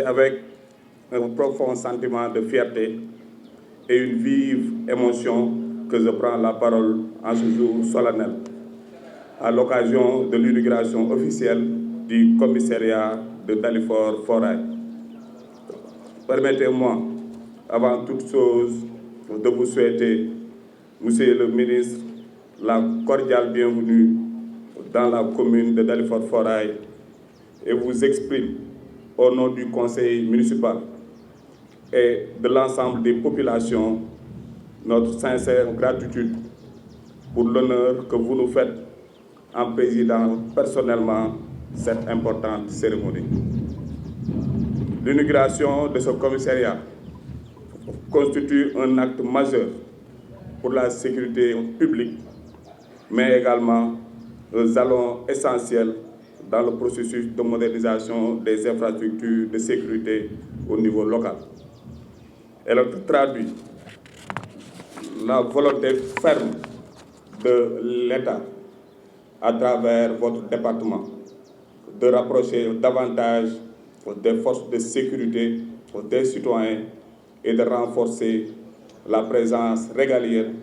C'est avec un profond sentiment de fierté et une vive émotion que je prends la parole en ce jour solennel, à l'occasion de l'inauguration officielle du commissariat de Dalifort-Forail. Permettez-moi, avant toute chose, de vous souhaiter, Monsieur le ministre, la cordiale bienvenue dans la commune de Dalifort-Forail et vous exprime, au nom du conseil municipal et de l'ensemble des populations, notre sincère gratitude pour l'honneur que vous nous faites en présidant personnellement cette importante cérémonie. L'inauguration de ce commissariat constitue un acte majeur pour la sécurité publique, mais également un jalon essentiel dans le processus de modernisation des infrastructures de sécurité au niveau local. Elle traduit la volonté ferme de l'État à travers votre département de rapprocher davantage des forces de sécurité des citoyens et de renforcer la présence régalienne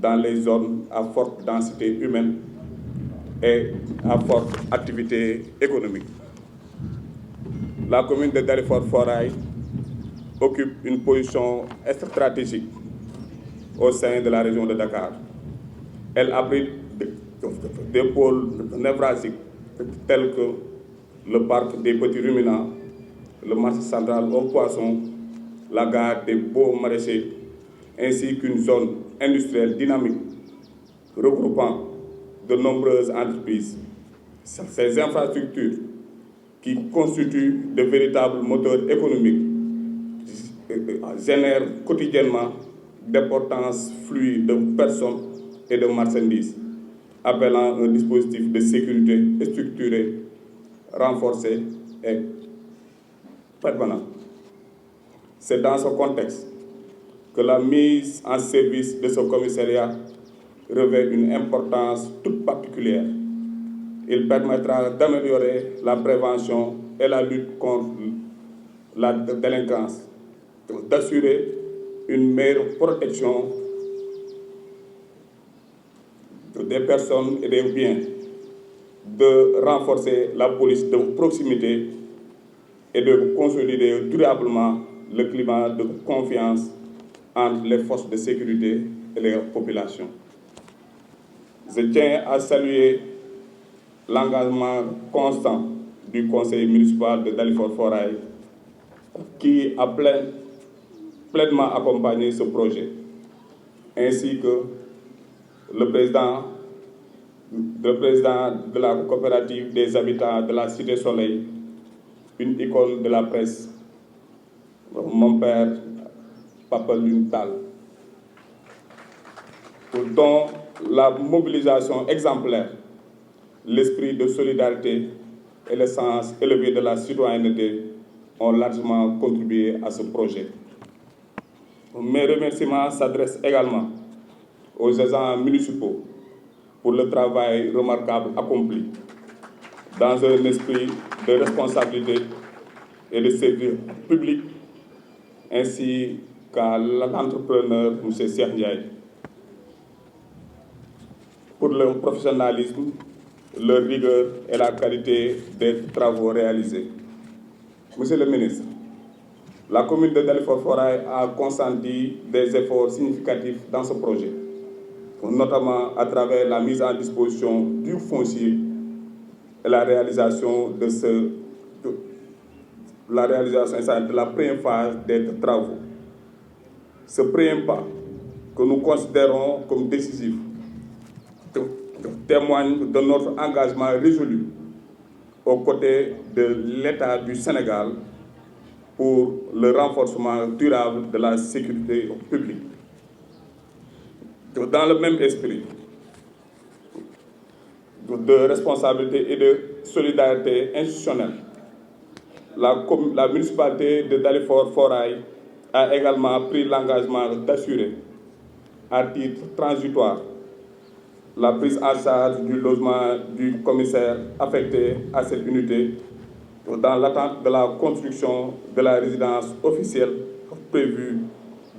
dans les zones à forte densité humaine et à forte activité économique. La commune de Dalifort-Forail occupe une position stratégique au sein de la région de Dakar. Elle abrite des pôles névralgiques tels que le parc des petits ruminants, le marché central aux poissons, la gare des beaux maraîchers, ainsi qu'une zone industrielle dynamique regroupant de nombreuses entreprises. Ces infrastructures qui constituent de véritables moteurs économiques génèrent quotidiennement d'importants flux de personnes et de marchandises, appelant un dispositif de sécurité structuré, renforcé et permanent. C'est dans ce contexte que la mise en service de ce commissariat revêt une importance toute particulière. Il permettra d'améliorer la prévention et la lutte contre la délinquance, d'assurer une meilleure protection des personnes et des biens, de renforcer la police de proximité et de consolider durablement le climat de confiance entre les forces de sécurité et les populations. Je tiens à saluer l'engagement constant du conseil municipal de Dalifort-Forail qui a pleinement accompagné ce projet, ainsi que le président de la coopérative des habitants de la Cité Soleil, une icône de la presse, mon père, Papa Luntal, dont la mobilisation exemplaire, l'esprit de solidarité et le sens élevé de la citoyenneté ont largement contribué à ce projet. Mes remerciements s'adressent également aux agents municipaux pour le travail remarquable accompli dans un esprit de responsabilité et de service public, ainsi qu'à l'entrepreneur M. Cheikh Ndiaye pour leur professionnalisme, leur rigueur et la qualité des travaux réalisés. Monsieur le ministre, la commune de Dalifort-Forail a consenti des efforts significatifs dans ce projet, notamment à travers la mise en disposition du foncier et la réalisation de la première phase des travaux. Ce premier pas, que nous considérons comme décisif, témoigne de notre engagement résolu aux côtés de l'État du Sénégal pour le renforcement durable de la sécurité publique. Dans le même esprit de responsabilité et de solidarité institutionnelle, la municipalité de Dalifort-Forail a également pris l'engagement d'assurer, à titre transitoire, la prise en charge du logement du commissaire affecté à cette unité dans l'attente de la construction de la résidence officielle prévue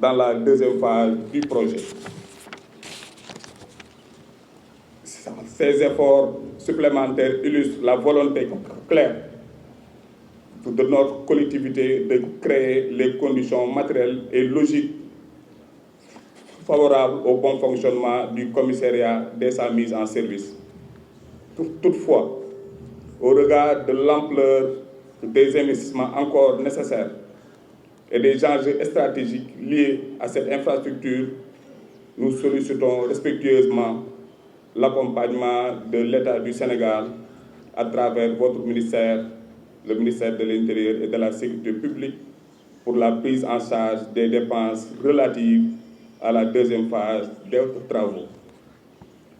dans la deuxième phase du projet. Ces efforts supplémentaires illustrent la volonté claire de notre collectivité de créer les conditions matérielles et logiques favorables au bon fonctionnement du commissariat dès sa mise en service. Toutefois, au regard de l'ampleur des investissements encore nécessaires et des enjeux stratégiques liés à cette infrastructure, nous sollicitons respectueusement l'accompagnement de l'État du Sénégal à travers votre ministère, le ministère de l'Intérieur et de la Sécurité publique, pour la prise en charge des dépenses relatives à la deuxième phase des travaux.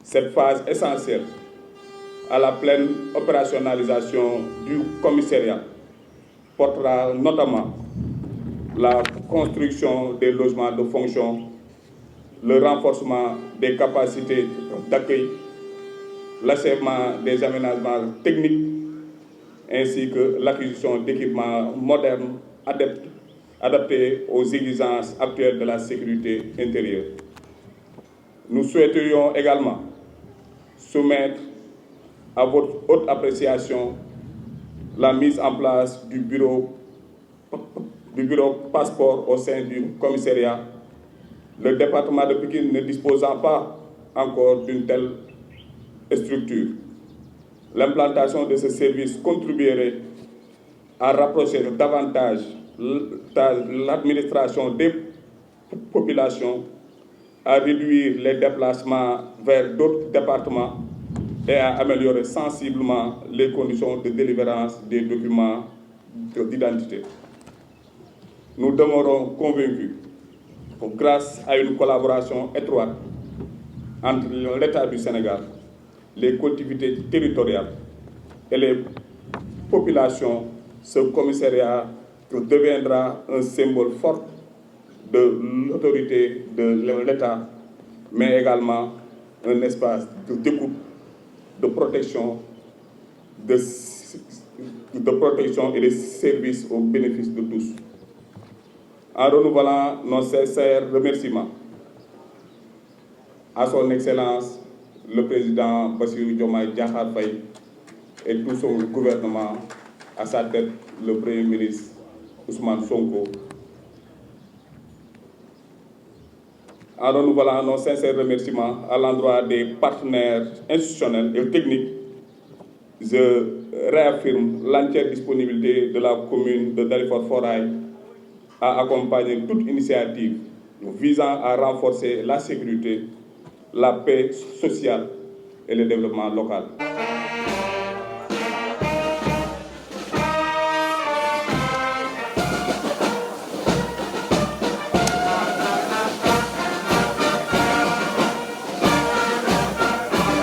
Cette phase essentielle à la pleine opérationnalisation du commissariat portera notamment la construction des logements de fonction, le renforcement des capacités d'accueil, l'achèvement des aménagements techniques, ainsi que l'acquisition d'équipements modernes adaptés aux exigences actuelles de la sécurité intérieure. Nous souhaiterions également soumettre à votre haute appréciation la mise en place du bureau passeport au sein du commissariat, le département de Pikine ne disposant pas encore d'une telle structure. L'implantation de ce service contribuerait à rapprocher davantage l'administration des populations, à réduire les déplacements vers d'autres départements et à améliorer sensiblement les conditions de délivrance des documents d'identité. Nous demeurons convaincus que grâce à une collaboration étroite entre l'État du Sénégal, les collectivités territoriales et les populations, ce commissariat deviendra un symbole fort de l'autorité de l'État, mais également un espace d'écoute, de protection et de services au bénéfice de tous. En renouvelant nos sincères remerciements à son Excellence le Président Bassirou Diomaye Diakhar Faye et tout son gouvernement, à sa tête le Premier ministre Ousmane Sonko. En renouvelant nos sincères remerciements à l'endroit des partenaires institutionnels et techniques, je réaffirme l'entière disponibilité de la commune de Dalifort-Forail à accompagner toute initiative visant à renforcer la sécurité, la paix sociale et le développement local.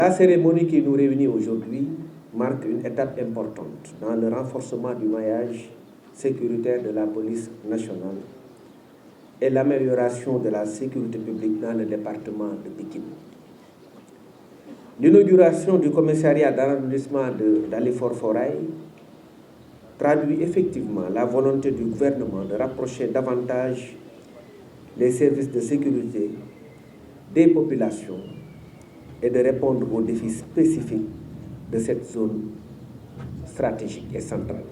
La cérémonie qui nous réunit aujourd'hui marque une étape importante dans le renforcement du maillage sécuritaire de la police nationale et l'amélioration de la sécurité publique dans le département de Pikine. L'inauguration du commissariat d'arrondissement de Dalifort-Forail traduit effectivement la volonté du gouvernement de rapprocher davantage les services de sécurité des populations et de répondre aux défis spécifiques de cette zone stratégique et centrale.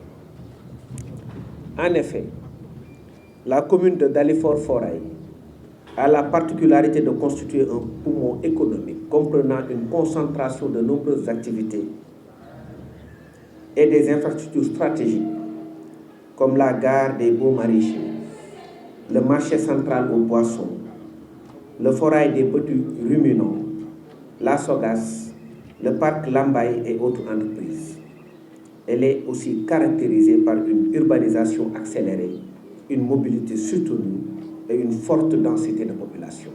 En effet, la commune de Dalifort-Forail a la particularité de constituer un poumon économique comprenant une concentration de nombreuses activités et des infrastructures stratégiques comme la gare des Beaux Maraîchers, le marché central aux poissons, le forail des petits ruminants, la Sogas, le parc Lambaye et autres entreprises. Elle est aussi caractérisée par une urbanisation accélérée, une mobilité soutenue et une forte densité de population.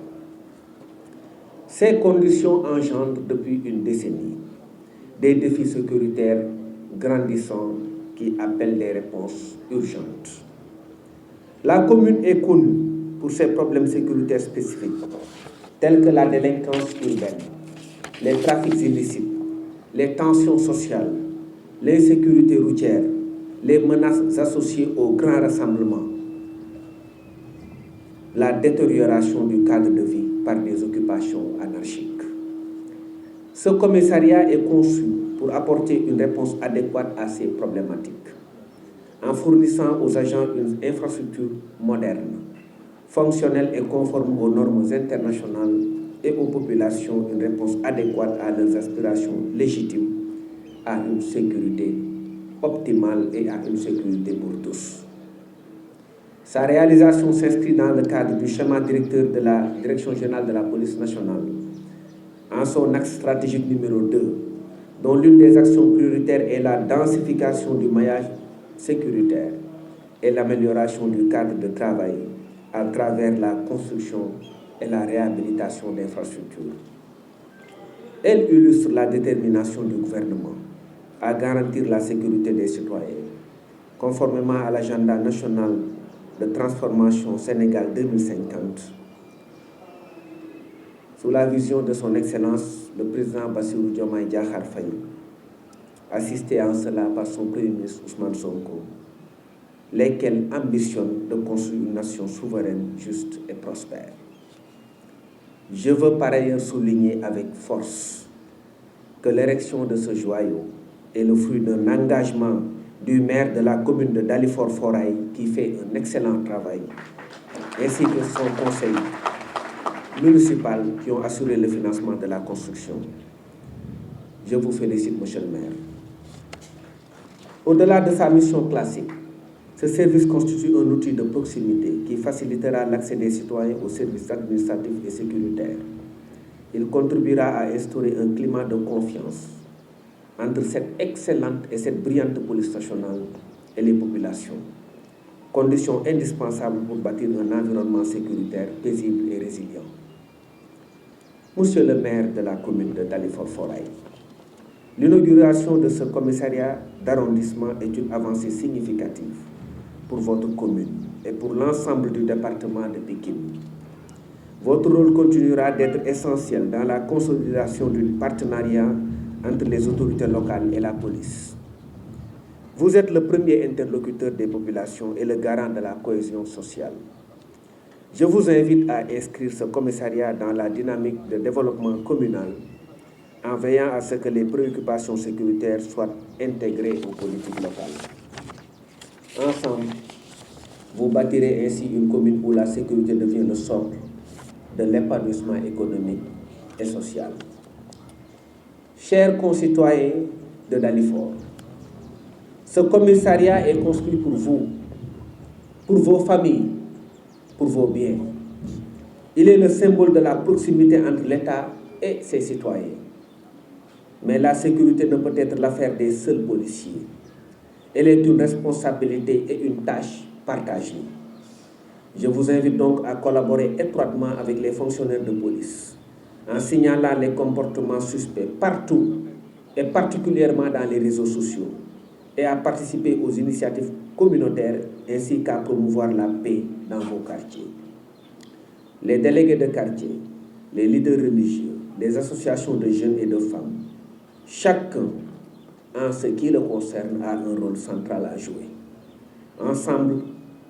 Ces conditions engendrent depuis une décennie des défis sécuritaires grandissants qui appellent des réponses urgentes. La commune est connue pour ses problèmes sécuritaires spécifiques, tels que la délinquance urbaine, les trafics illicites, les tensions sociales, l'insécurité routière, les menaces associées au grand rassemblement, la détérioration du cadre de vie par des occupations anarchiques. Ce commissariat est conçu pour apporter une réponse adéquate à ces problématiques, en fournissant aux agents une infrastructure moderne, fonctionnelle et conforme aux normes internationales et aux populations une réponse adéquate à leurs aspirations légitimes à une sécurité optimale et à une sécurité pour tous. Sa réalisation s'inscrit dans le cadre du schéma directeur de la Direction générale de la police nationale, en son axe stratégique numéro 2, dont l'une des actions prioritaires est la densification du maillage sécuritaire et l'amélioration du cadre de travail à travers la construction et la réhabilitation d'infrastructures. Elle illustre la détermination du gouvernement à garantir la sécurité des citoyens, conformément à l'agenda national de transformation Sénégal 2050, sous la vision de son Excellence le président Bassirou Diomaye Diakhar Faye, assisté en cela par son Premier ministre Ousmane Sonko, lesquels ambitionnent de construire une nation souveraine, juste et prospère. Je veux par ailleurs souligner avec force que l'érection de ce joyau est le fruit d'un engagement du maire de la commune de Dalifort-Forail qui fait un excellent travail, ainsi que son conseil municipal qui ont assuré le financement de la construction. Je vous félicite, monsieur le maire. Au-delà de sa mission classique, ce service constitue un outil de proximité qui facilitera l'accès des citoyens aux services administratifs et sécuritaires. Il contribuera à instaurer un climat de confiance entre cette excellente et cette brillante police nationale et les populations, condition indispensable pour bâtir un environnement sécuritaire, paisible et résilient. Monsieur le maire de la commune de Dalifort-Forail, l'inauguration de ce commissariat d'arrondissement est une avancée significative pour votre commune et pour l'ensemble du département de Pikine. Votre rôle continuera d'être essentiel dans la consolidation du partenariat entre les autorités locales et la police. Vous êtes le premier interlocuteur des populations et le garant de la cohésion sociale. Je vous invite à inscrire ce commissariat dans la dynamique de développement communal en veillant à ce que les préoccupations sécuritaires soient intégrées aux politiques locales. Ensemble, vous bâtirez ainsi une commune où la sécurité devient le socle de l'épanouissement économique et social. Chers concitoyens de Dalifort, ce commissariat est construit pour vous, pour vos familles, pour vos biens. Il est le symbole de la proximité entre l'État et ses citoyens. Mais la sécurité ne peut être l'affaire des seuls policiers. Elle est une responsabilité et une tâche partagée. Je vous invite donc à collaborer étroitement avec les fonctionnaires de police, en signalant les comportements suspects partout, et particulièrement dans les réseaux sociaux, et à participer aux initiatives communautaires ainsi qu'à promouvoir la paix dans vos quartiers. Les délégués de quartier, les leaders religieux, les associations de jeunes et de femmes, chacun, en ce qui le concerne, a un rôle central à jouer. Ensemble,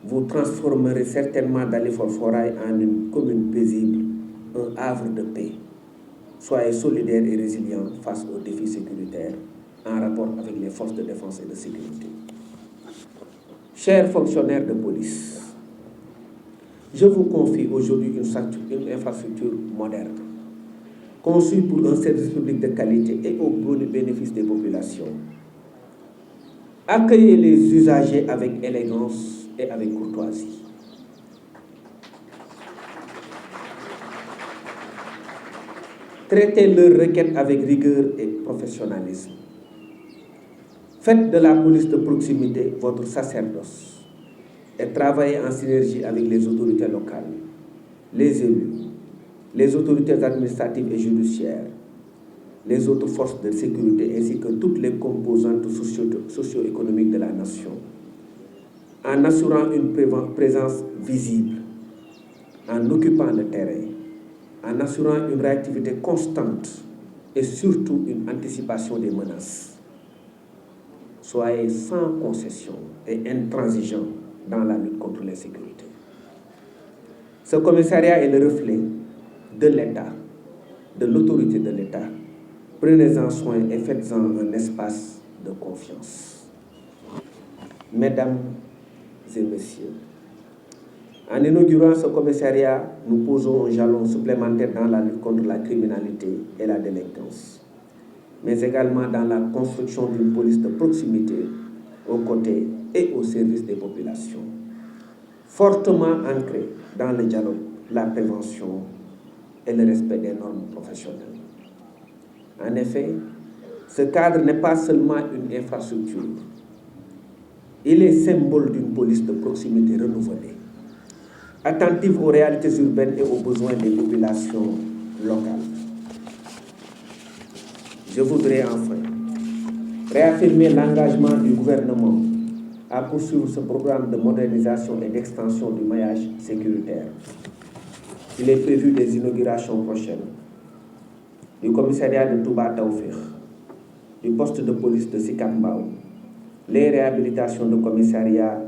vous transformerez certainement Dalifort-Forail en une commune paisible, un havre de paix. Soyez solidaires et résilients face aux défis sécuritaires en rapport avec les forces de défense et de sécurité. Chers fonctionnaires de police, je vous confie aujourd'hui une infrastructure moderne, conçue pour un service public de qualité et au bénéfice des populations. Accueillez les usagers avec élégance et avec courtoisie. Traitez leurs requêtes avec rigueur et professionnalisme. Faites de la police de proximité votre sacerdoce et travaillez en synergie avec les autorités locales, les élus, les autorités administratives et judiciaires, les autres forces de sécurité ainsi que toutes les composantes socio-économiques de la nation, en assurant une présence visible, en occupant le terrain, en assurant une réactivité constante et surtout une anticipation des menaces. soyez sans concession et intransigeants dans la lutte contre l'insécurité. Ce commissariat est le reflet de l'État, de l'autorité de l'État. Prenez-en soin et faites-en un espace de confiance. Mesdames et messieurs, en inaugurant ce commissariat, nous posons un jalon supplémentaire dans la lutte contre la criminalité et la délinquance, mais également dans la construction d'une police de proximité aux côtés et au service des populations, fortement ancrée dans le dialogue, la prévention et le respect des normes professionnelles. En effet, ce cadre n'est pas seulement une infrastructure, il est symbole d'une police de proximité renouvelée, attentive aux réalités urbaines et aux besoins des populations locales. Je voudrais enfin réaffirmer l'engagement du gouvernement à poursuivre ce programme de modernisation et d'extension du maillage sécuritaire. Il est prévu des inaugurations prochaines du commissariat de Touba Tawfekh, du poste de police de Sicap Mbao, les réhabilitations de commissariats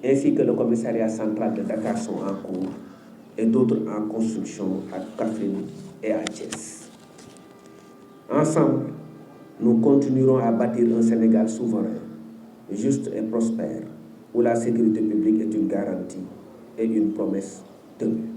ainsi que le commissariat central de Dakar sont en cours et d'autres en construction à Kaffrine et à Thiès. Ensemble, nous continuerons à bâtir un Sénégal souverain, juste et prospère, où la sécurité publique est une garantie et une promesse tenue.